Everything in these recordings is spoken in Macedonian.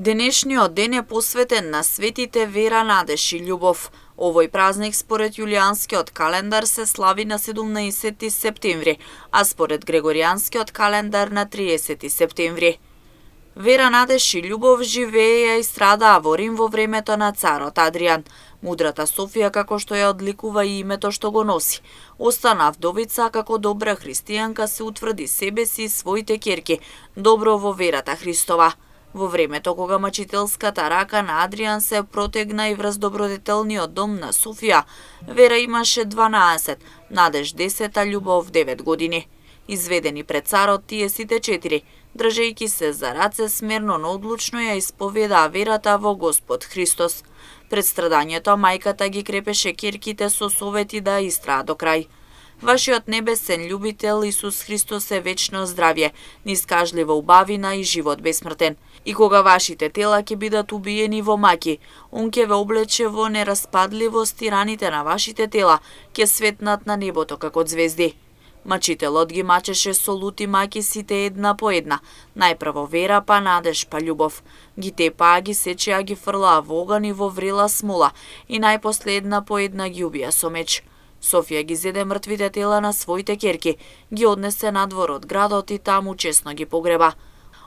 Денешниот ден е посветен на светите Вера, надеж и љубов. Овој празник според јулијанскиот календар се слави на 17 септември, а според грегоријанскиот календар на 30 септември. Вера, надеж и љубов живееја и страдаа во Рим во времето на царот Адријан. Мудрата Софија, како што ја одликува и името што го носи, остана вдовица, како добра христијанка се утврди себе си и своите ќерки добро во верата Христова. Во времето кога мачителската рака на Адријан се протегна и врз добродетелниот дом на Софија, Вера имаше 12, надеж 10, а љубов 9 години. Изведени пред царот, тие сите 4, држејќи се за раце, смирно, но одлучно ја исповедаа верата во Господ Христос. Пред страдањето мајката ги крепеше ќерките со совети да истраат до крај. Вашиот небесен љубител Исус Христос е вечно здравје, неискажлива убавина и живот бесмртен. И кога вашите тела ќе бидат убиени во маки, Он ќе ве облече во нераспадливост и раните на вашите тела ќе светнат на небото како звезди. Мачителот ги мачеше со лути маки сите една по една, најпрво вера, па надеж, па љубов. Ги тепаа, ги сечеа, ги фрлаа во оган и во врела смола, и најпосле една по една ги убија со меч. Софија ги зеде мртвите тела на своите ќерки, ги однесе надвор од градот и таму честно ги погреба.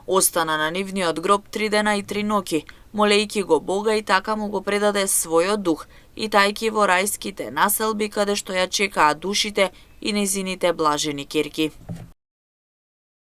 Остана на нивниот гроб 3 дена и 3 ноќи, молејќи го Бога, и така му го предаде својот дух, и тајки во рајските населби каде што ја чекаат душите и незините блажени ќерки.